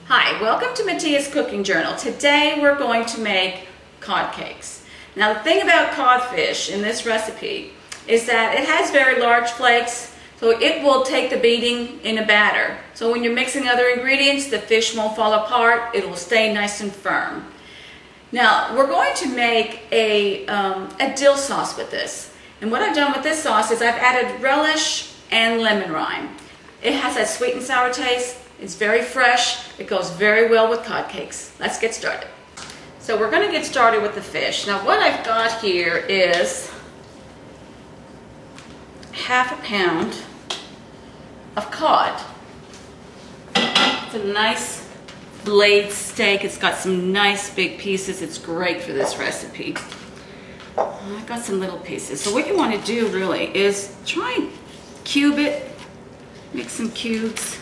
Hi, welcome to Mattia's Cooking Journal. Today we're going to make cod cakes. Now the thing about codfish in this recipe is that it has very large flakes, so it will take the beating in a batter. So when you're mixing other ingredients, the fish won't fall apart, it will stay nice and firm. Now we're going to make a dill sauce with this. And what I've done with this sauce is I've added relish and lemon rind. It has that sweet and sour taste. It's very fresh. It goes very well with cod cakes. Let's get started. So we're going to get started with the fish. Now what I've got here is half a pound of cod. It's a nice blade steak. It's got some nice big pieces. It's great for this recipe. I've got some little pieces. So what you want to do really is try and cube it. Make some cubes.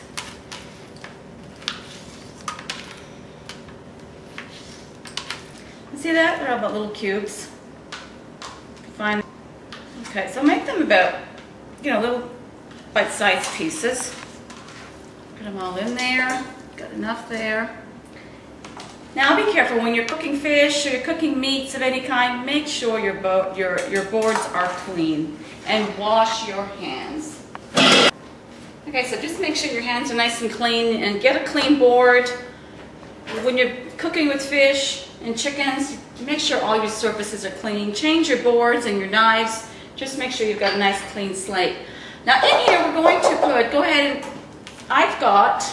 See that? They're all about little cubes. Fine. Okay, so make them about, little bite-sized pieces. Put them all in there. Got enough there. Now be careful when you're cooking fish or you're cooking meats of any kind. Make sure your boards are clean and wash your hands. Okay, so just make sure your hands are nice and clean and get a clean board. When you're cooking with fish and chickens, make sure all your surfaces are clean. Change your boards and your knives. Just make sure you've got a nice clean slate. Now in here we're going to put, go ahead and, I've got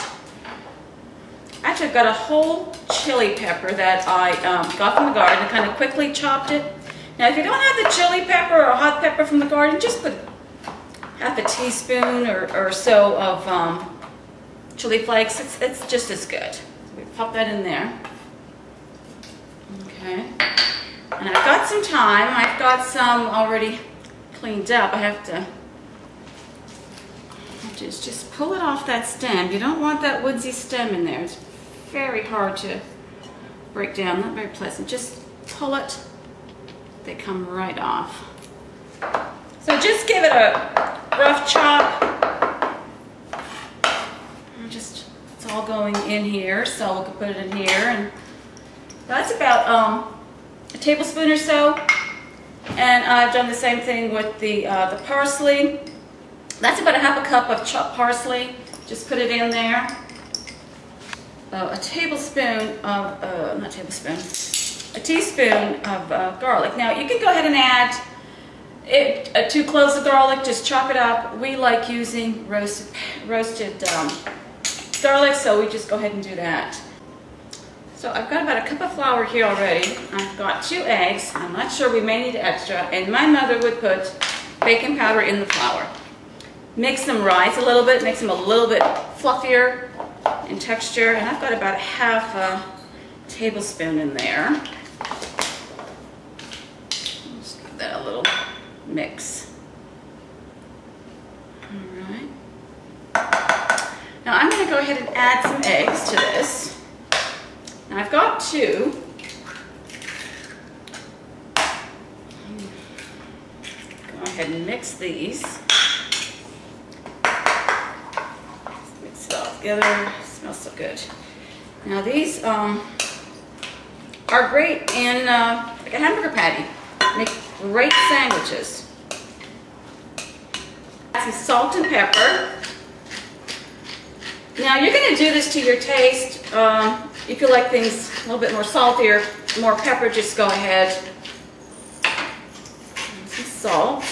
a whole chili pepper that I got from the garden and kind of quickly chopped it. Now if you don't have the chili pepper or hot pepper from the garden, just put half a teaspoon or so of chili flakes. It's just as good. So we pop that in there. Okay, and I've got some thyme. I've got some already cleaned up. I have to just pull it off that stem. You don't want that woodsy stem in there. It's very hard to break down, not very pleasant. Just pull it. They come right off. So just give it a rough chop. It's all going in here, so we can put it in here. And that's about a tablespoon or so, and I've done the same thing with the parsley. That's about a half a cup of chopped parsley. Just put it in there. A teaspoon of garlic. Now you can go ahead and add 2 cloves of garlic. Just chop it up. We like using roasted garlic, so we just go ahead and do that. So I've got about a cup of flour here already. I've got 2 eggs. I'm not sure, we may need extra. And my mother would put baking powder in the flour. Mix them rise a little bit, makes them a little bit fluffier in texture. And I've got about half a tablespoon in there. Just give that a little mix. All right. Now I'm going to go ahead and add some eggs to this. Now I've got 2. Go ahead and mix these. Mix it all together. It smells so good. Now these are great in like a hamburger patty. Make great sandwiches. Add some salt and pepper. Now you're going to do this to your taste. If you like things a little bit more saltier, more pepper, just go ahead. Some salt.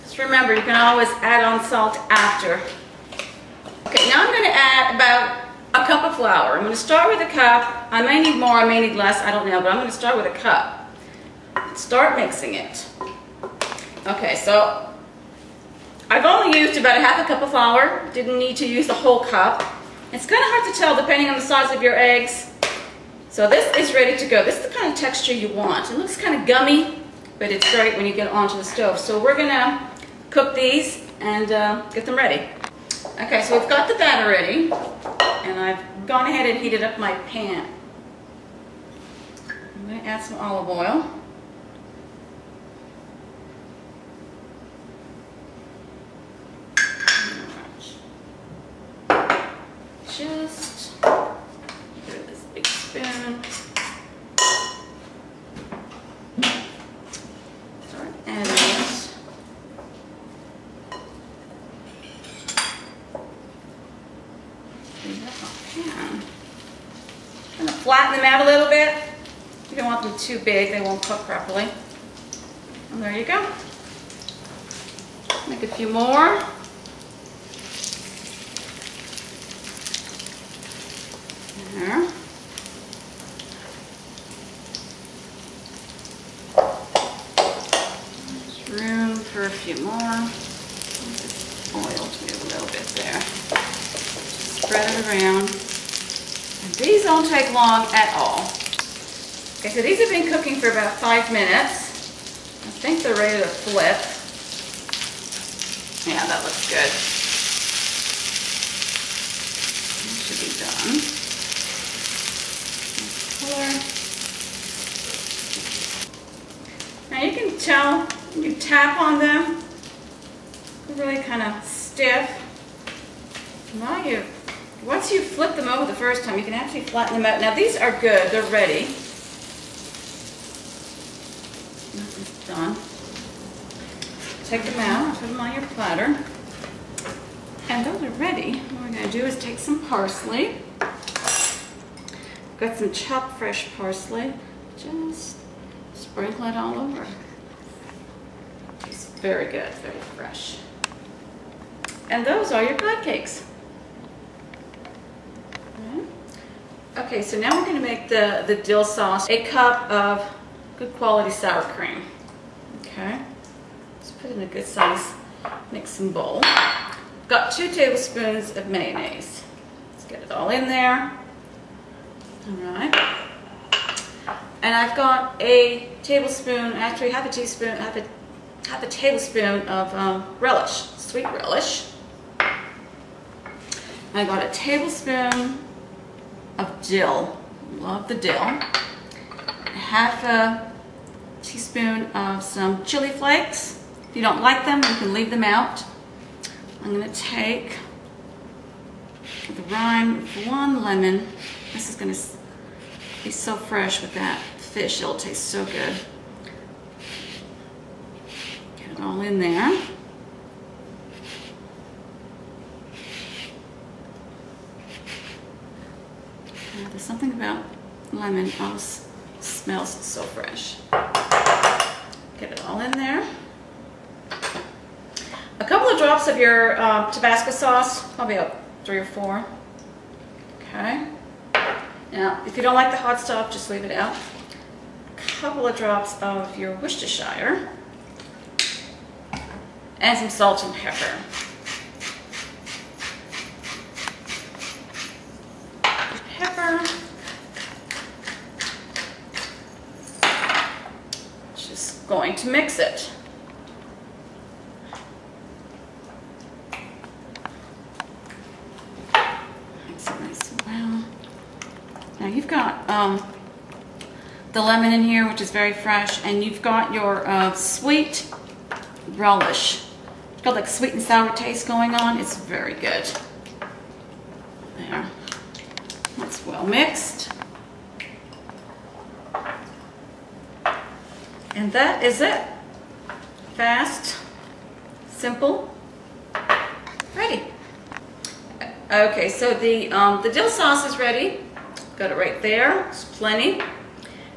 Just remember, you can always add on salt after. Okay, now I'm going to add about a cup of flour. I'm going to start with a cup. I may need more, I may need less, I don't know, but I'm going to start with a cup. Start mixing it. Okay, so I've only used about a half a cup of flour. Didn't need to use the whole cup. It's kind of hard to tell depending on the size of your eggs. So this is ready to go. This is the kind of texture you want. It looks kind of gummy, but it's great when you get it onto the stove. So we're going to cook these and get them ready. Okay, so we've got the batter ready, and I've gone ahead and heated up my pan. I'm going to add some olive oil. just get this big spoon. Start adding it. Pan. I'm going to flatten them out a little bit. You don't want them too big, they won't cook properly. And there you go. Make a few more. There. There's room for a few more. Just oil to a little bit there. Spread it around. And these don't take long at all. Okay, so these have been cooking for about 5 minutes. I think they're ready to flip. Yeah, that looks good. That should be done. Color. Now you can tell when you tap on them, they're really kind of stiff. Once you flip them over the first time, you can actually flatten them out. Now these are good, they're ready. This is done. Take them out, put them on your platter. And those are ready. What we're going to do is take some parsley. Got some chopped fresh parsley. Just sprinkle it all over. It's very good, very fresh. And those are your glad cakes. Okay, so now we're going to make the dill sauce. A cup of good quality sour cream. Okay, let's put it in a good size mixing bowl. Got 2 tablespoons of mayonnaise. Let's get it all in there. All right. And I've got a tablespoon, actually half a teaspoon, half a tablespoon of relish, sweet relish. I got a tablespoon of dill. Love the dill. Half a teaspoon of some chili flakes. If you don't like them, you can leave them out. I'm going to take the rind of 1 lemon. This is going to be so fresh with that fish. It'll taste so good. Get it all in there. There's something about lemon, always smells so fresh. Get it all in there. A couple of drops of your Tabasco sauce, probably about 3 or 4. Okay. Now, if you don't like the hot stuff, just leave it out. A couple of drops of your Worcestershire. And some salt and pepper. Just going to mix it. Mix it nice and well. Now you've got the lemon in here, which is very fresh, and you've got your sweet relish. It's got like sweet and sour taste going on. It's very good. There. That's well mixed. And that is it. Fast, simple, ready. Okay, so the dill sauce is ready. Got it right there. It's plenty.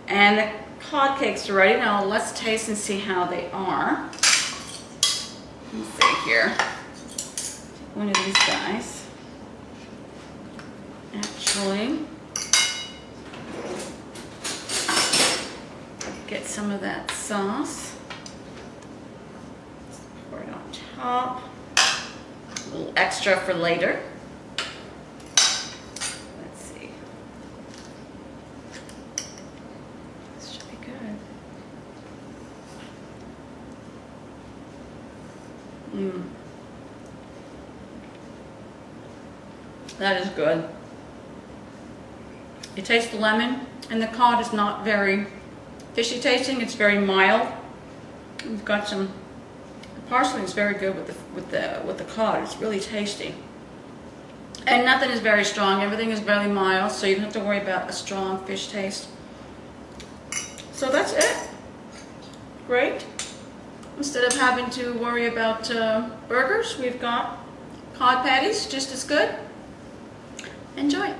And the cod cakes are ready. Now let's taste and see how they are. Let's see here. One of these guys. Actually, get some of that sauce. Pour it on top. A little extra for later. Let's see. This should be good. That is good. You taste the lemon, and the cod is not very fishy tasting. It's very mild. We've got some. The parsley is very good with the cod. It's really tasty. And nothing is very strong. Everything is very mild, so you don't have to worry about a strong fish taste. So that's it. Great. Instead of having to worry about burgers, we've got cod patties, just as good. Enjoy.